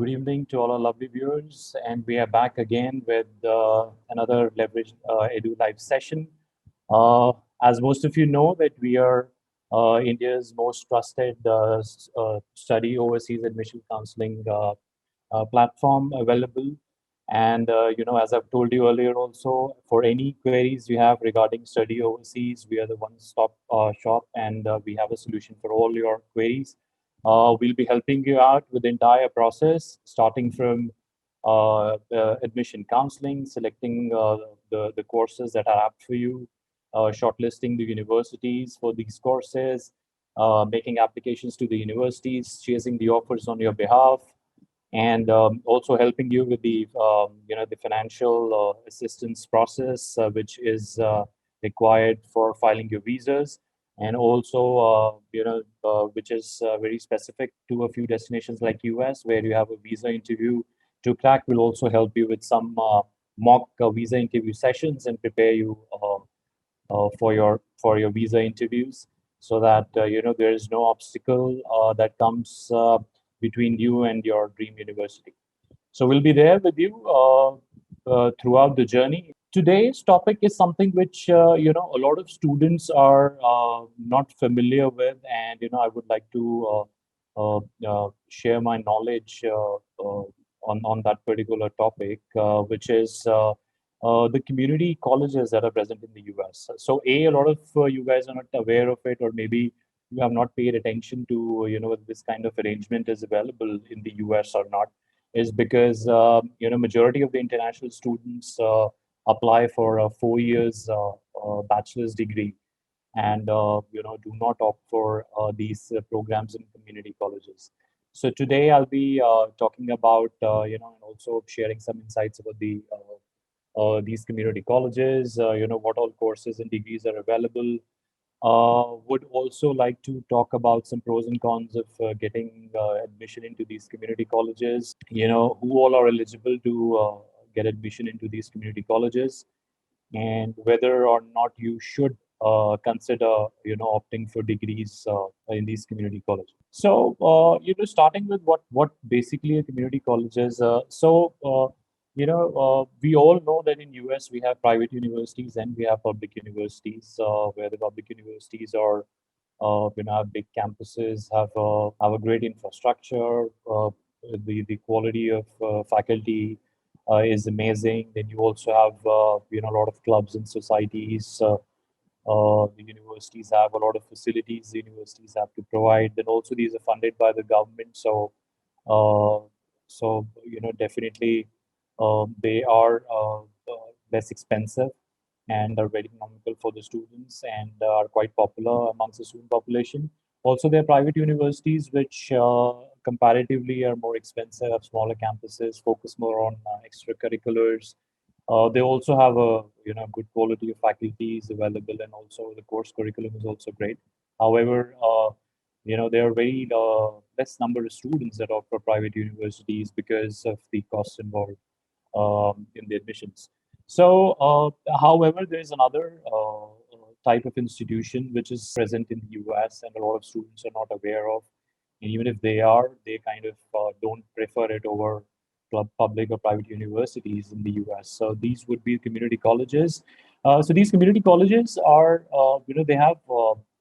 Good evening to all our lovely viewers, and we are back again with another Leverage Edu Live session. As most of you know, that we are India's most trusted study overseas admission counseling platform available. And as I've told you earlier, also for any queries you have regarding study overseas, we are the one-stop shop, and we have a solution for all your queries. We'll be helping you out with the entire process, starting from admission counseling, selecting the courses that are apt for you, shortlisting the universities for these courses, making applications to the universities, chasing the offers on your behalf, and also helping you with the the financial assistance process, which is required for filing your visas, and also which is very specific to a few destinations like US, where you have a visa interview to crack. Will also help you with some mock visa interview sessions and prepare you for your visa interviews, so that there is no obstacle that comes between you and your dream university. So we'll be there with you throughout the journey. Today's topic is something which a lot of students are not familiar with, and I would like to share my knowledge on that particular topic, which is the community colleges that are present in the US. So, a lot of you guys are not aware of it, or maybe you have not paid attention to whether this kind of arrangement is available in the US or not, is because majority of the international students apply for a 4 years bachelor's degree, and do not opt for these programs in community colleges. So today I'll be talking about and also sharing some insights about these community colleges, what all courses and degrees are available. Would also like to talk about some pros and cons of getting admission into these community colleges. Who all are eligible to get admission into these community colleges, and whether or not you should consider, opting for degrees in these community colleges. So, starting with what basically a community college is. We all know that in US we have private universities and we have public universities, where the public universities are, have big campuses, have a great infrastructure, the quality of faculty is amazing. Then you also have, a lot of clubs and societies. The universities have a lot of facilities the universities have to provide. Then also these are funded by the government. Uh, Definitely they are less expensive and are very economical for the students, and are quite popular amongst the student population. Also, there are private universities which comparatively are more expensive, have smaller campuses, focus more on extracurriculars. They also have a good quality of faculties available, and also the course curriculum is also great. However, there are very less number of students that offer private universities because of the costs involved in the admissions. So, however, there is another type of institution which is present in the US and a lot of students are not aware of. And even if they are, they kind of don't prefer it over public or private universities in the US. So these would be community colleges. So these community colleges are, they have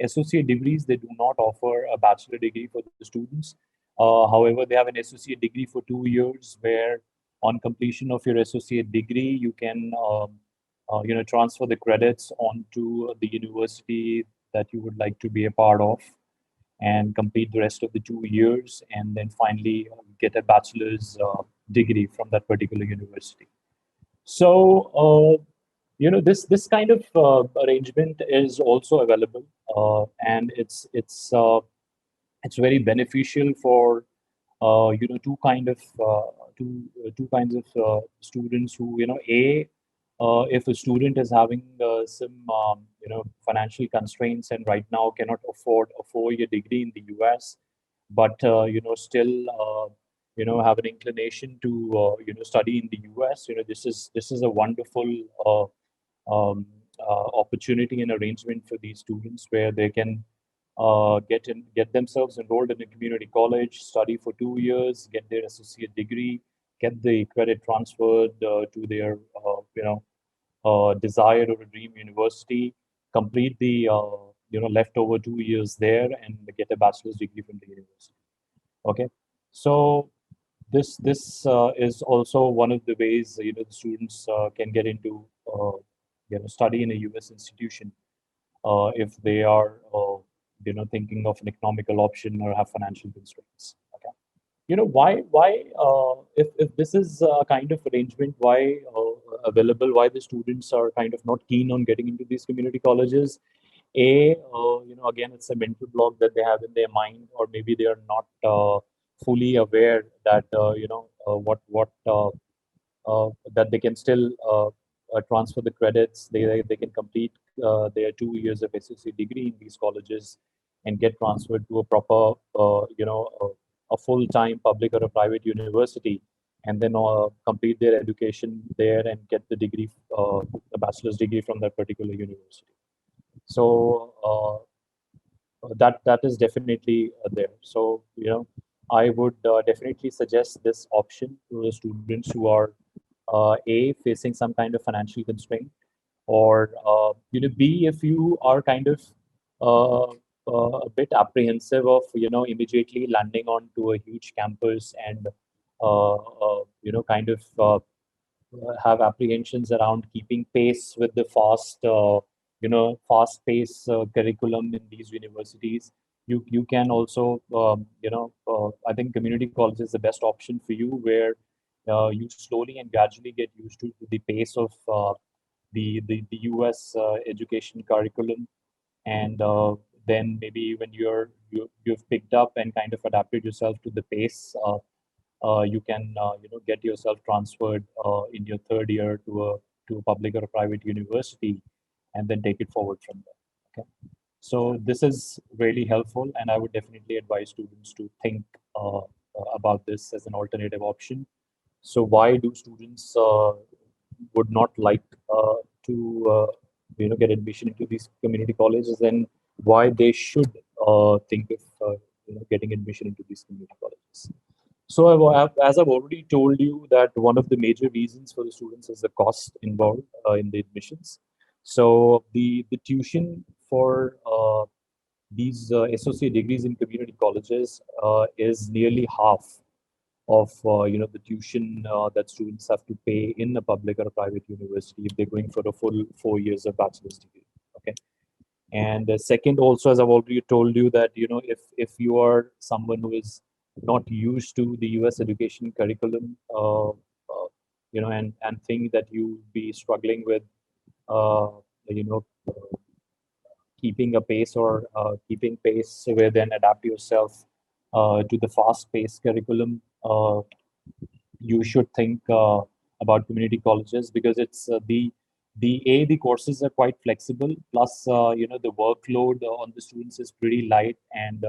associate degrees. They do not offer a bachelor degree for the students. However, they have an associate degree for 2 years, where on completion of your associate degree, you can transfer the credits onto the university that you would like to be a part of, and complete the rest of the 2 years, and then finally get a bachelor's degree from that particular university. So, this kind of arrangement is also available, and it's very beneficial for two kinds of students who, if a student is having some financial constraints and right now cannot afford a 4 year degree in the US, but still have an inclination to study in the US. This is a wonderful opportunity and arrangement for these students, where they can get themselves enrolled in a community college, study for 2 years, get their associate degree, get the credit transferred to their desired or a dream university, complete the leftover 2 years there, and get a bachelor's degree from the university. Okay, so this is also one of the ways the students can get into study in a U.S. institution if they are thinking of an economical option or have financial constraints. Okay, why if this is a kind of arrangement, why available, why the students are kind of not keen on getting into these community colleges. Again, it's a mental block that they have in their mind, or maybe they are not fully aware that that they can still transfer the credits. They can complete their 2 years of associate degree in these colleges and get transferred to a proper, a full-time public or a private university, and then complete their education there and get the degree, the bachelor's degree from that particular university. So that is definitely there. So I would definitely suggest this option to the students who are a facing some kind of financial constraint, or b, if you are kind of uh, a bit apprehensive of immediately landing onto a huge campus and kind of have apprehensions around keeping pace with the fast pace curriculum in these universities. You can also, I think community college is the best option for you, where you slowly and gradually get used to the pace of the US education curriculum, and then maybe when you've picked up and kind of adapted yourself to the pace. You can get yourself transferred in your third year to a public or a private university, and then take it forward from there. Okay, so this is really helpful, and I would definitely advise students to think about this as an alternative option. So why do students would not like to get admission into these community colleges, and why they should think of getting admission into these community colleges? So as I've already told you, that one of the major reasons for the students is the cost involved in the admissions. So the tuition for these associate degrees in community colleges is nearly half of the tuition that students have to pay in a public or a private university if they're going for a full 4 years of bachelor's degree. Okay, and second, also, as I've already told you, that if you are someone who is not used to the U.S. education curriculum, and think that you be struggling with uh, you know keeping a pace, or keeping pace with, and adapt yourself to the fast-paced curriculum, you should think about community colleges, because it's the courses are quite flexible, plus the workload on the students is pretty light, and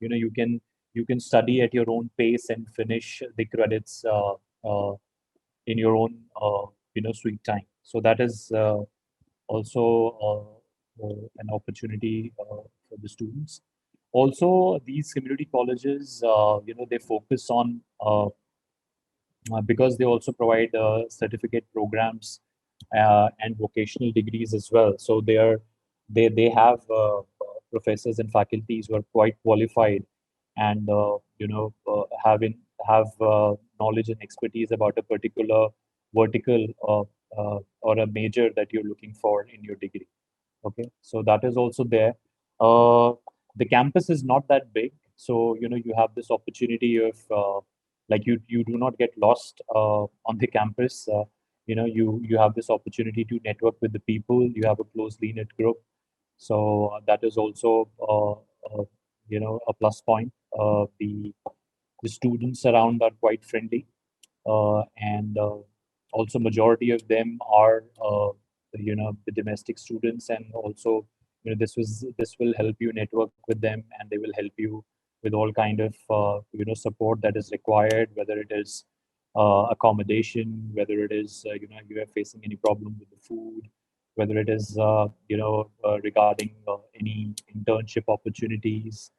you can study at your own pace and finish the credits in your own sweet time. So that is also an opportunity for the students. Also, these community colleges, they focus on, because they also provide certificate programs and vocational degrees as well. So they have professors and faculties who are quite qualified, and have knowledge and expertise about a particular vertical, or a major that you're looking for in your degree. Okay, so that is also there. Uh, the campus is not that big, so you have this opportunity of, like, you do not get lost on the campus. You have this opportunity to network with the people. You have a closely knit group, so that is also a plus point. The students around are quite friendly, and also majority of them are the domestic students, and also this will help you network with them, and they will help you with all kind of support that is required, whether it is accommodation, whether it is you are facing any problem with the food, whether it is regarding any internship opportunities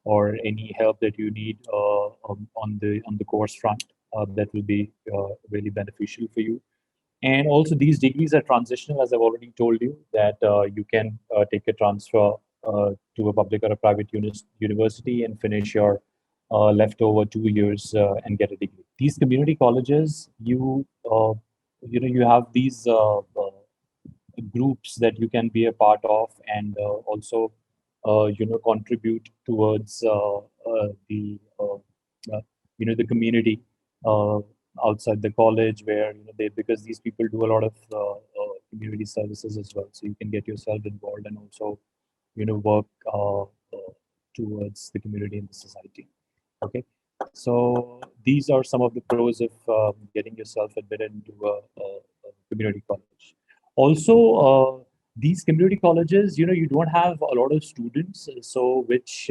or any help that you need on the course front, that will be really beneficial for you. And also, these degrees are transitional, as I've already told you, that you can take a transfer to a public or a private university and finish your leftover 2 years and get a degree. These community colleges, you have these groups that you can be a part of, and also contribute towards the community uh, outside the college, where they, because these people do a lot of community services as well, so you can get yourself involved and also work towards the community and the society. Okay, so these are some of the pros of getting yourself admitted into a community college. Also, these community colleges, you don't have a lot of students, so which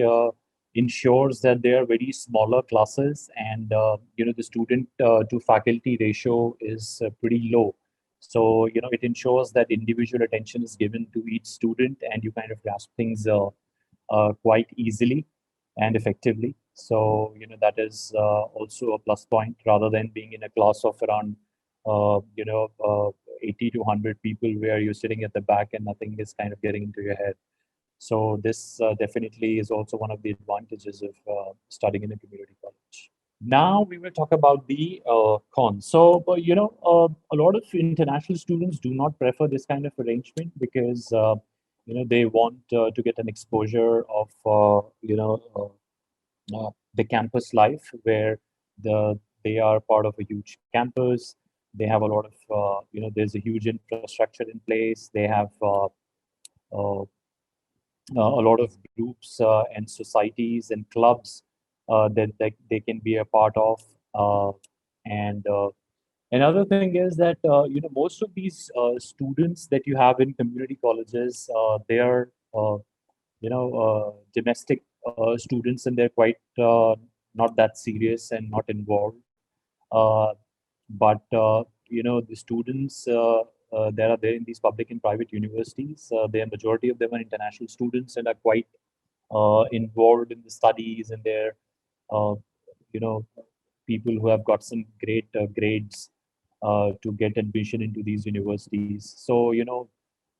ensures that they are very smaller classes, and the student to faculty ratio is pretty low. So it ensures that individual attention is given to each student, and you kind of grasp things quite easily and effectively. So, that is also a plus point, rather than being in a class of around, 80 to 100 people, where you're sitting at the back and nothing is kind of getting into your head. So this definitely is also one of the advantages of studying in a community college. Now we will talk about the cons. So, a lot of international students do not prefer this kind of arrangement, because they want to get an exposure of the campus life, where they are part of a huge campus. They have a lot of there's a huge infrastructure in place. They have a lot of groups and societies and clubs that they can be a part of. And Another thing is that most of these students that you have in community colleges, they are domestic students, and they're quite not that serious and not involved. Uh, but the students that are there in these public and private universities, the majority of them are international students and are quite involved in the studies, and they're uh, you know people who have got some great grades to get admission into these universities. So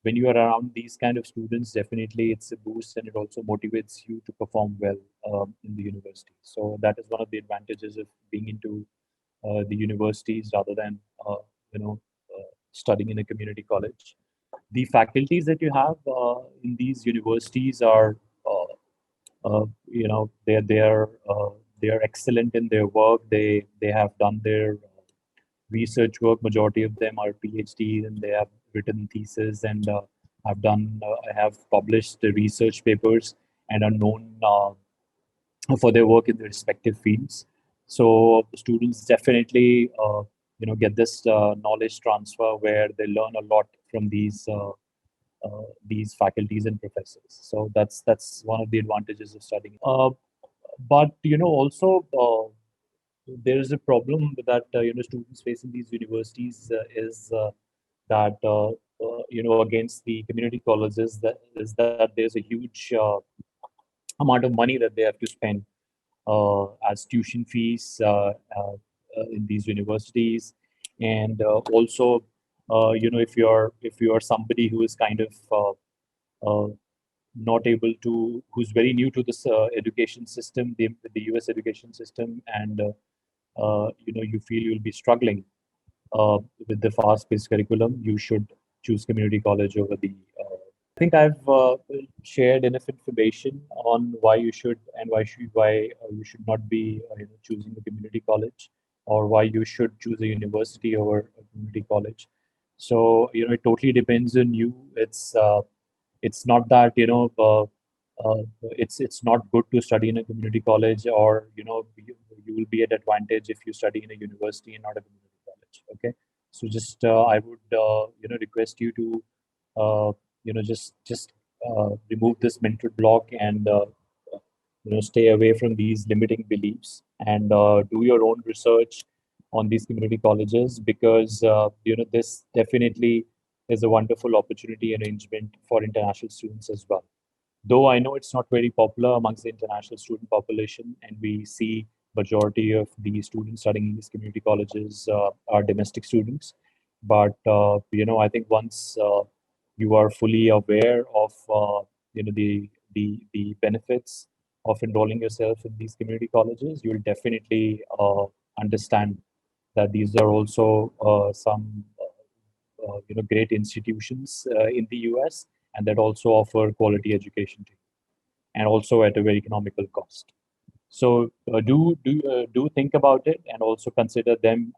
when you are around these kind of students, definitely it's a boost, and it also motivates you to perform well in the university. So that is one of the advantages of being into the universities, rather than you know studying in a community college. The faculties that you have in these universities are they are excellent in their work. They have done their research work. Majority of them are PhDs, and they have written thesis, and have published the research papers, and are known for their work in their respective fields. So students definitely get this knowledge transfer, where they learn a lot from these faculties and professors. So that's one of the advantages of studying. But also there is a problem that students face in these universities is that against the community colleges, that is that there's a huge amount of money that they have to spend as tuition fees in these universities. And also if you are somebody who is kind of not able to, who's very new to this education system, the US education system, and you feel you'll be struggling with the fast-paced curriculum, you should choose community college over the. I think I've shared enough information on why you should, and why you should not be choosing a community college, or why you should choose a university over a community college. So it totally depends on you. It's not that it's not good to study in a community college, or you will be at advantage if you study in a university and not a community college. Okay, so just I would request you to remove this mental block, and stay away from these limiting beliefs, and do your own research on these community colleges, because this definitely is a wonderful opportunity arrangement for international students as well. Though I know it's not very popular amongst the international student population, and we see majority of the students studying in these community colleges are domestic students. But I think once you are fully aware of the benefits of enrolling yourself in these community colleges, you will definitely understand that these are also some great institutions in the US, and that also offer quality education to you, and also at a very economical cost. So do think about it, and also consider them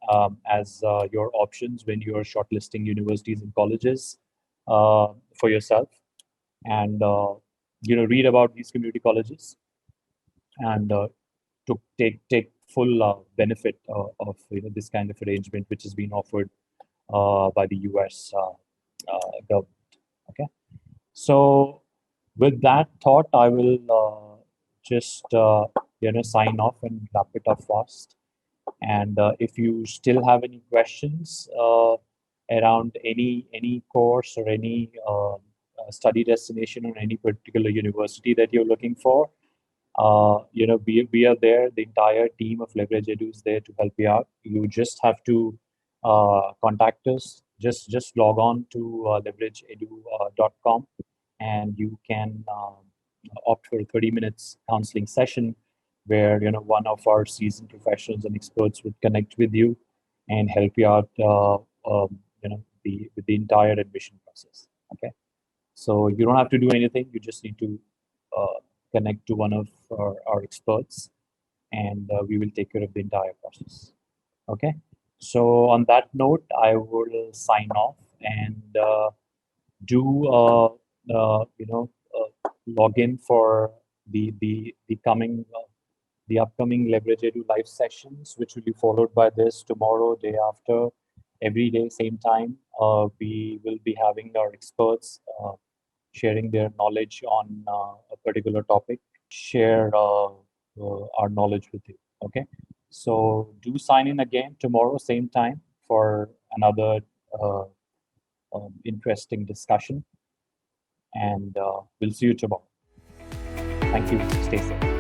as your options when you are shortlisting universities and colleges for yourself, and read about these community colleges, and to take full benefit of this kind of arrangement which has been offered by the US government. Okay, so with that thought, I will just sign off and wrap it up fast. And if you still have any questions around any course or any study destination or any particular university that you're looking for, we are there. The entire team of Leverage Edu is there to help you out. You just have to contact us. Just log on to leverageedu.com, and you can opt for a 30 minutes counseling session where one of our seasoned professionals and experts would connect with you and help you out with the entire admission process. Okay, so you don't have to do anything. You just need to connect to one of our experts, and we will take care of the entire process. Okay. So on that note, I will sign off and do log in for the coming the upcoming Leverage Edu live sessions, which will be followed by this tomorrow, day after, every day, same time. We will be having our experts sharing their knowledge on a particular topic, share our knowledge with you. Okay, so do sign in again tomorrow, same time, for another interesting discussion, and we'll see you tomorrow. Thank you. Stay safe.